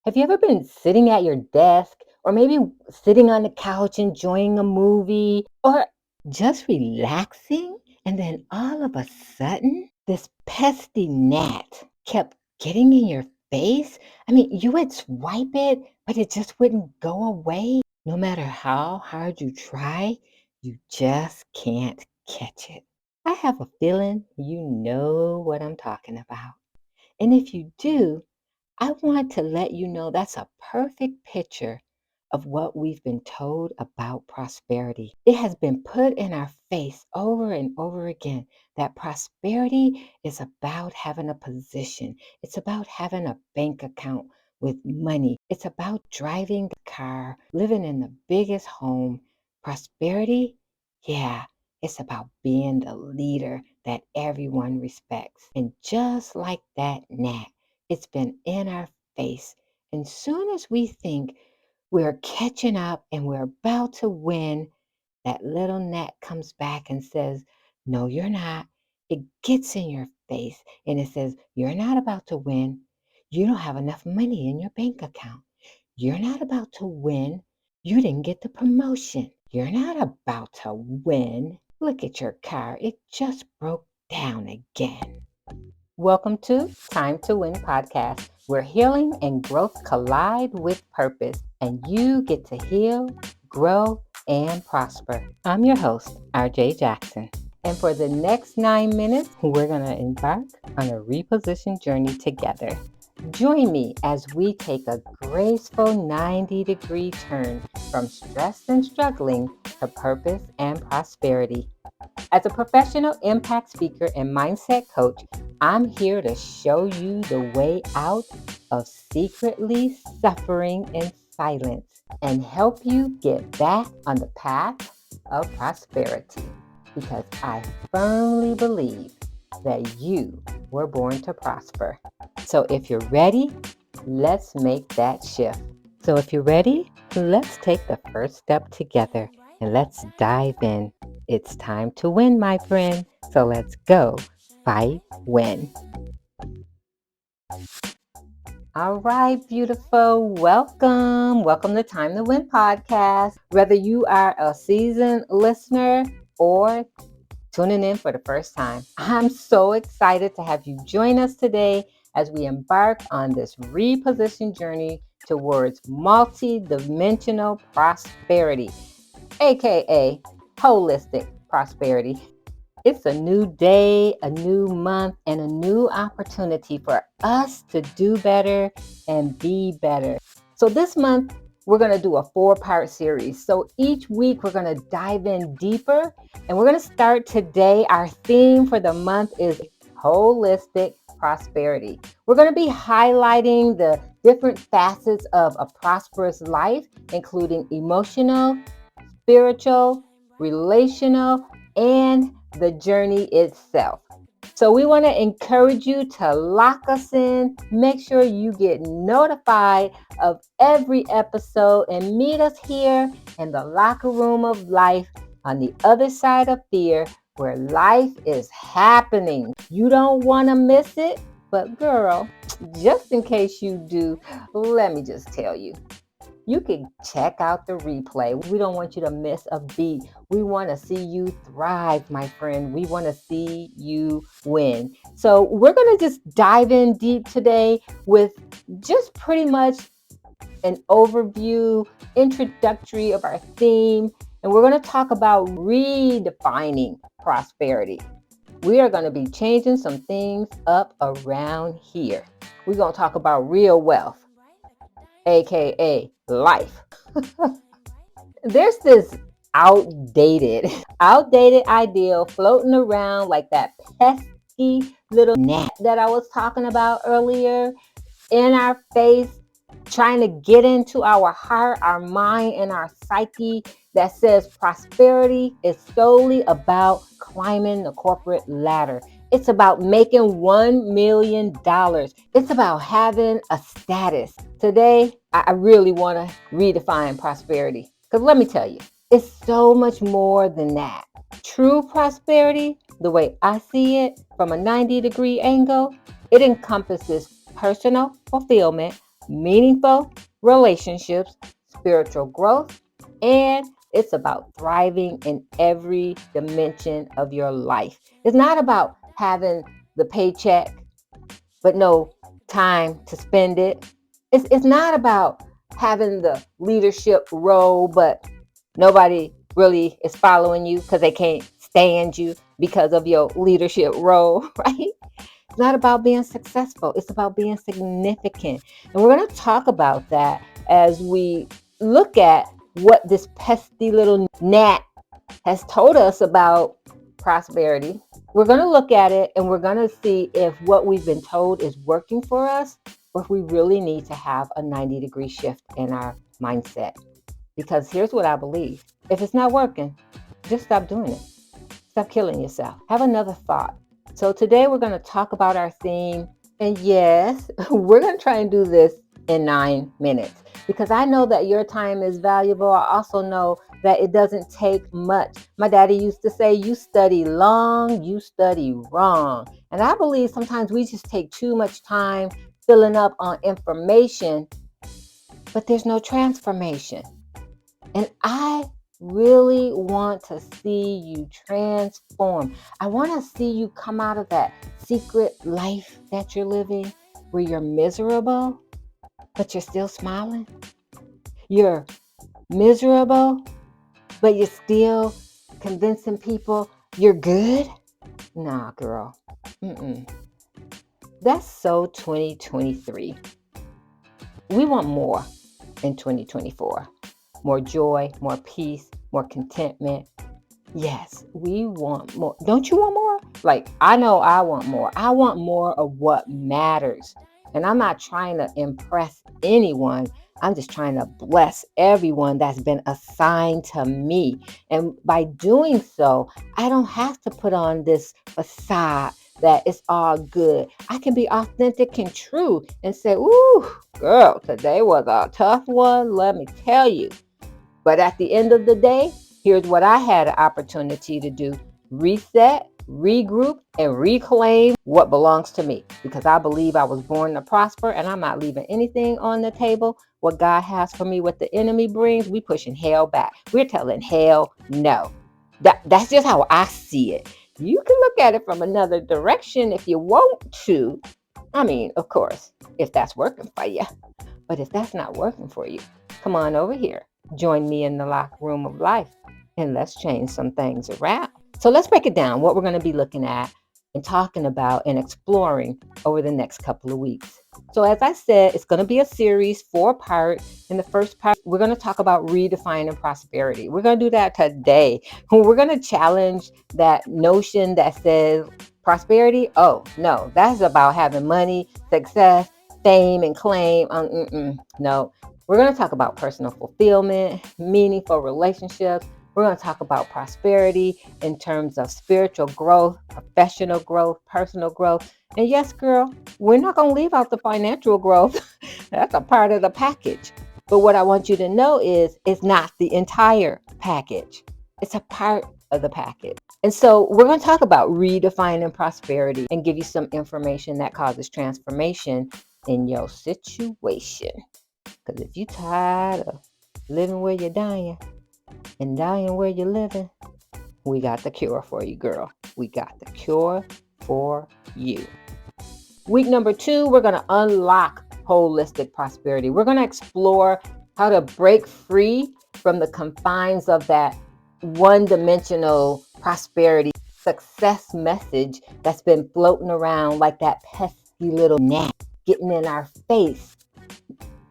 Have you ever been sitting at your desk or maybe sitting on the couch enjoying a movie or just relaxing? And then all of a sudden, this pesky gnat kept getting in your face. I mean, you would swipe it, but it just wouldn't go away. No matter how hard you try, you just can't catch it. I have a feeling you know what I'm talking about. And if you do, I want to let you know that's a perfect picture of what we've been told about prosperity. It has been put in our face over and over again that prosperity is about having a position, it's about having a bank account with money, it's about driving the car, living in the biggest home. Prosperity, yeah, it's about being the leader that everyone respects. And just like that gnat, it's been in our face. And soon as we think we're catching up and we're about to win, that little gnat comes back and says, "No, you're not." It gets in your face and it says, "You're not about to win. You don't have enough money in your bank account. You're not about to win. You didn't get the promotion. You're not about to win. Look at your car. It just broke down again." Welcome to Time to Win podcast, where healing and growth collide with purpose, and you get to heal, grow, and prosper. I'm your host, RJ Jackson. And for the next 9 minutes, we're going to embark on a reposition journey together. Join me as we take a graceful 90-degree turn from stress and struggling to purpose and prosperity. As a professional impact speaker and mindset coach, I'm here to show you the way out of secretly suffering in silence and help you get back on the path of prosperity. Because I firmly believe that you were born to prosper. So if you're ready, let's make that shift. So if you're ready, let's take the first step together and let's dive in. It's time to win, my friend. So let's go. Fight, win. All right, beautiful. Welcome. Welcome to Time to Win podcast. Whether you are a seasoned listener or tuning in for the first time, I'm so excited to have you join us today as we embark on this reposition journey towards multi-dimensional prosperity, aka holistic prosperity. It's a new day, a new month, and a new opportunity for us to do better and be better. So this month, we're going to do a 4-part series. So each week, we're going to dive in deeper, and we're going to start today. Our theme for the month is holistic prosperity. We're going to be highlighting the different facets of a prosperous life, including emotional, spiritual, relational, and the journey itself. So we want to encourage you to lock us in. Make sure you get notified of every episode and meet us here in the locker room of life on the other side of fear, where life is happening. You don't want to miss it, but girl, just in case you do, let me just tell you. You can check out the replay. We don't want you to miss a beat. We want to see you thrive, my friend. We want to see you win. So we're going to just dive in deep today with just pretty much an overview, introductory of our theme. And we're going to talk about redefining prosperity. We are going to be changing some things up around here. We're going to talk about real wealth, aka life. There's this outdated ideal floating around like that pesky little gnat that I was talking about earlier in our face, trying to get into our heart, our mind, and our psyche, that says prosperity is solely about climbing the corporate ladder. It's about making $1 million. It's about having a status. Today, I really want to redefine prosperity. Because let me tell you, it's so much more than that. True prosperity, the way I see it from a 90-degree angle, it encompasses personal fulfillment, meaningful relationships, spiritual growth, and it's about thriving in every dimension of your life. It's not about having the paycheck, but no time to spend it. It's not about having the leadership role, but nobody really is following you because they can't stand you because of your leadership role, right? It's not about being successful, it's about being significant. And we're going to talk about that as we look at what this pesky little gnat has told us about prosperity. We're going to look at it and we're going to see if what we've been told is working for us or if we really need to have a 90-degree shift in our mindset. Because here's what I believe: if it's not working, just stop doing it. Stop killing yourself. Have another thought. So today we're going to talk about our theme. And yes, we're going to try and do this in 9 minutes because I know that your time is valuable. I also know that it doesn't take much. My daddy used to say, you study long, you study wrong. And I believe sometimes we just take too much time filling up on information, but there's no transformation. And I really want to see you transform. I want to see you come out of that secret life that you're living where you're miserable, but you're still smiling. You're miserable, but you're still convincing people you're good. Nah, girl. That's so 2023. We want more in 2024. More joy, more peace, more contentment. Yes, we want more. Don't you want more? Like, I know I want more. I want more of what matters. And I'm not trying to impress anyone. I'm just trying to bless everyone that's been assigned to me. And by doing so, I don't have to put on this facade that it's all good. I can be authentic and true and say, ooh, girl, today was a tough one. Let me tell you. But at the end of the day, here's what I had an opportunity to do: reset, regroup, and reclaim what belongs to me. Because I believe I was born to prosper and I'm not leaving anything on the table. What God has for me, what the enemy brings, we pushing hell back. We're telling hell no. That's just how I see it. You can look at it from another direction if you want to. I mean, of course, if that's working for you. But if that's not working for you, come on over here. Join me in the locker room of life and let's change some things around. So let's break it down, what we're going to be looking at and talking about and exploring over the next couple of weeks. So as I said, it's going to be a series, 4-part. In the first part, we're going to talk about redefining prosperity. We're going to do that today. We're going to challenge that notion that says prosperity. Oh, no, that's about having money, success, fame, and claim. No, we're going to talk about personal fulfillment, meaningful relationships. We're going to talk about prosperity in terms of spiritual growth, professional growth, personal growth. And yes, girl, we're not going to leave out the financial growth. That's a part of the package. But what I want you to know is it's not the entire package. It's a part of the package. And so we're going to talk about redefining prosperity and give you some information that causes transformation in your situation. Because if you're tired of living where you're dying and dying where you're living, we got the cure for you, girl. We got the cure for you. Week number 2, we're going to unlock holistic prosperity. We're going to explore how to break free from the confines of that one-dimensional prosperity success message that's been floating around like that pesky little gnat, getting in our face,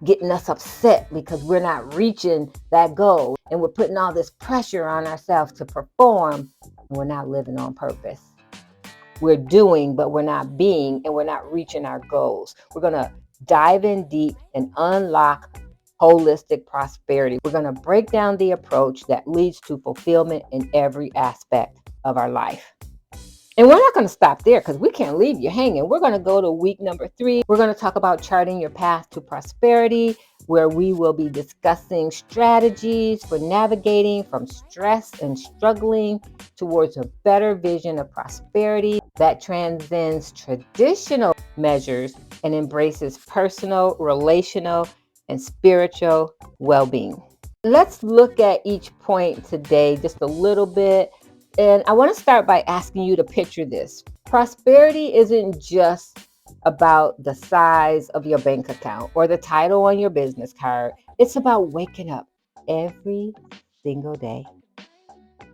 getting us upset because we're not reaching that goal. And we're putting all this pressure on ourselves to perform, and we're not living on purpose. We're doing, but we're not being, and we're not reaching our goals. We're going to dive in deep and unlock holistic prosperity. We're going to break down the approach that leads to fulfillment in every aspect of our life. And we're not going to stop there because we can't leave you hanging. We're going to go to week number 3. We're going to talk about charting your path to prosperity, where we will be discussing strategies for navigating from stress and struggling towards a better vision of prosperity that transcends traditional measures and embraces personal, relational, and spiritual well-being. Let's look at each point today just a little bit. And I want to start by asking you to picture this. Prosperity isn't just about the size of your bank account or the title on your business card. It's about waking up every single day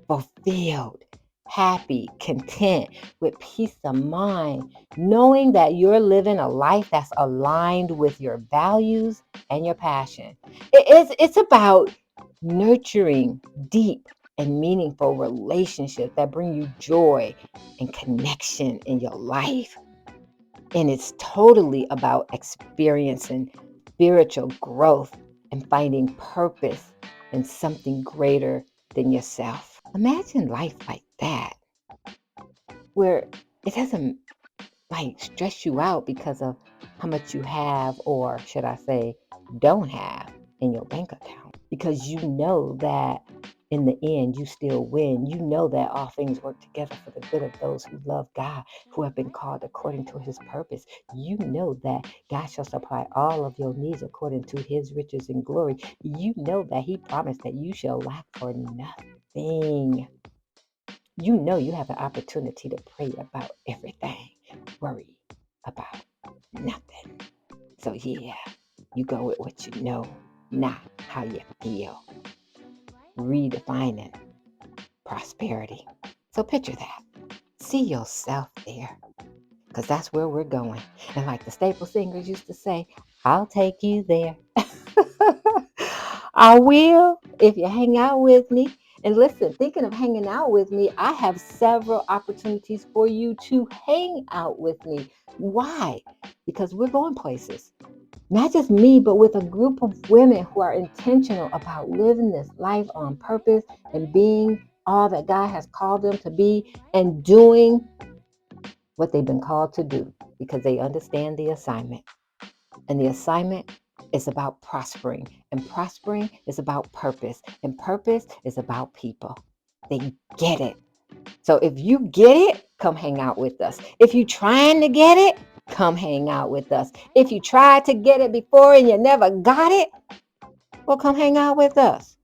fulfilled, happy, content, with peace of mind, knowing that you're living a life that's aligned with your values and your passion. It's about nurturing deep and meaningful relationships that bring you joy and connection in your life. And it's totally about experiencing spiritual growth and finding purpose in something greater than yourself. Imagine life like that, where it doesn't like stress you out because of how much you have, or should I say, don't have in your bank account. Because you know that in the end, you still win. You know that all things work together for the good of those who love God, who have been called according to his purpose. You know that God shall supply all of your needs according to his riches and glory. You know that he promised that you shall lack for nothing. You know you have an opportunity to pray about everything, worry about nothing. So yeah, you go with what you know, not how you feel. Redefining prosperity. So picture that. See yourself there, because that's where we're going. And like the staple singers used to say, I'll take you there. I will if you hang out with me. And listen, thinking of hanging out with me, I have several opportunities for you to hang out with me. Why? Because we're going places. Not just me, but with a group of women who are intentional about living this life on purpose and being all that God has called them to be and doing what they've been called to do because they understand the assignment. And the assignment is about prospering. And prospering is about purpose. And purpose is about people. They get it. So if you get it, come hang out with us. If you're trying to get it, come hang out with us. If you tried to get it before and you never got it, well, come hang out with us.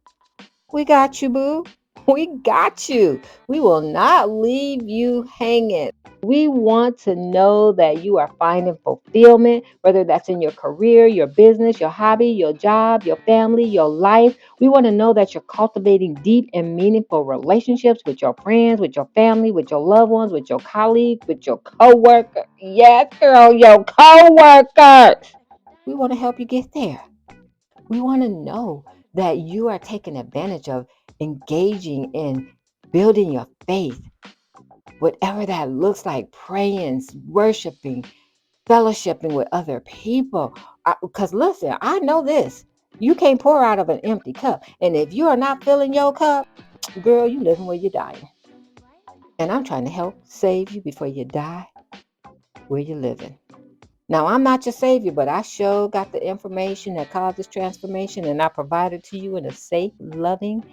We got you, boo. We got you. We will not leave you hanging. We want to know that you are finding fulfillment, whether that's in your career, your business, your hobby, your job, your family, your life. We want to know that you're cultivating deep and meaningful relationships with your friends, with your family, with your loved ones, with your colleagues, with your coworkers. Yes, girl, your coworkers. We want to help you get there. We want to know that you are taking advantage of engaging in building your faith, whatever that looks like, praying, worshiping, fellowshipping with other people. Because listen, I know this. You can't pour out of an empty cup. And if you are not filling your cup, girl, you living where you're dying. And I'm trying to help save you before you die where you're living. Now, I'm not your savior, but I sure got the information that caused this transformation, and I provided to you in a safe, loving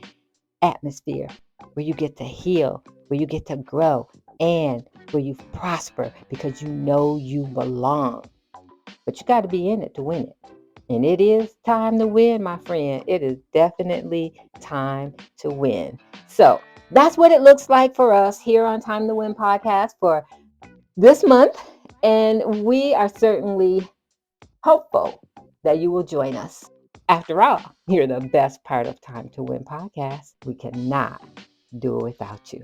atmosphere where you get to heal, where you get to grow, and where you prosper because you know you belong. But you got to be in it to win it. And it is time to win, my friend. It is definitely time to win. So that's what it looks like for us here on Time to Win podcast for this month. And we are certainly hopeful that you will join us. After all, you're the best part of Time to Win podcast. We cannot do it without you.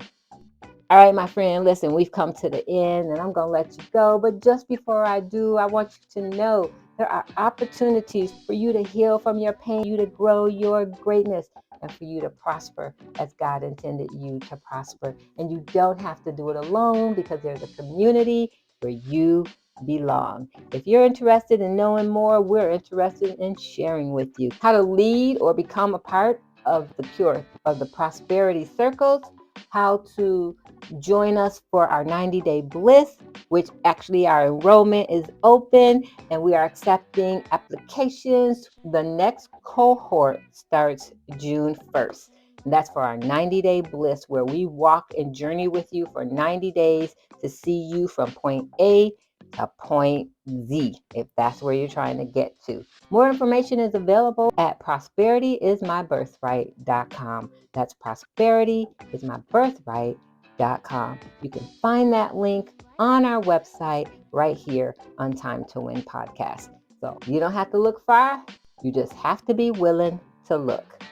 All right, my friend, listen, we've come to the end and I'm going to let you go. But just before I do, I want you to know there are opportunities for you to heal from your pain, you to grow your greatness, and for you to prosper as God intended you to prosper. And you don't have to do it alone because there's a community where you belong. If you're interested in knowing more, we're interested in sharing with you how to lead or become a part of the prosperity circles, how to join us for our 90-day bliss, which actually our enrollment is open and we are accepting applications. The next cohort starts June 1st. And that's for our 90-day bliss, where we walk and journey with you for 90 days to see you from point A to point Z, if that's where you're trying to get to. More information is available at prosperityismybirthright.com. That's prosperityismybirthright.com. You can find that link on our website right here on Time to Win podcast. So you don't have to look far. You just have to be willing to look.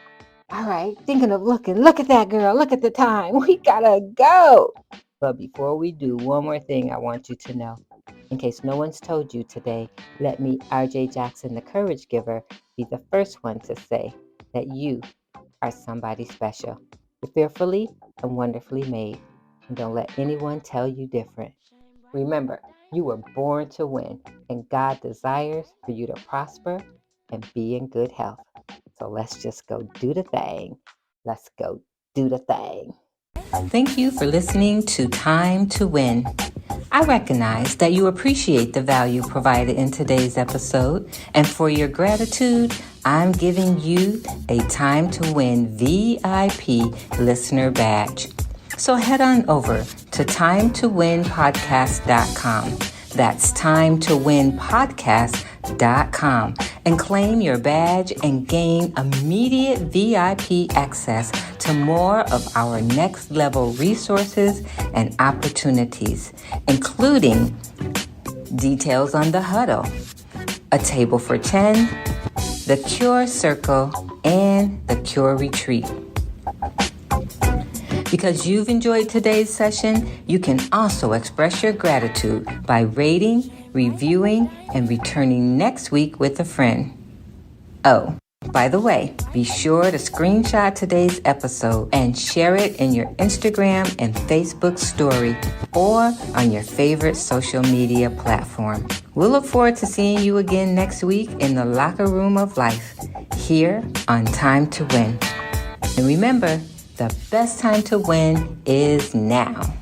All right, thinking of looking. Look at that, girl. Look at the time. We gotta go. But before we do, one more thing I want you to know. In case no one's told you today, let me, RJ Jackson, the Courage Giver, be the first one to say that you are somebody special. You're fearfully and wonderfully made. And don't let anyone tell you different. Remember, you were born to win, and God desires for you to prosper and be in good health. So let's just go do the thing. Let's go do the thing. Thank you for listening to Time to Win. I recognize that you appreciate the value provided in today's episode, and for your gratitude, I'm giving you a Time to Win VIP listener badge. So head on over to timetowinpodcast.com. That's timetowinpodcast.com and claim your badge and gain immediate VIP access to more of our next level resources and opportunities, including details on the huddle, a table for 10, the Cure Circle, and the Cure Retreat. Because you've enjoyed today's session, you can also express your gratitude by rating, reviewing, and returning next week with a friend. Oh, by the way, be sure to screenshot today's episode and share it in your Instagram and Facebook story or on your favorite social media platform. We'll look forward to seeing you again next week in the locker room of life, here on Time to Win. And remember, the best time to win is now.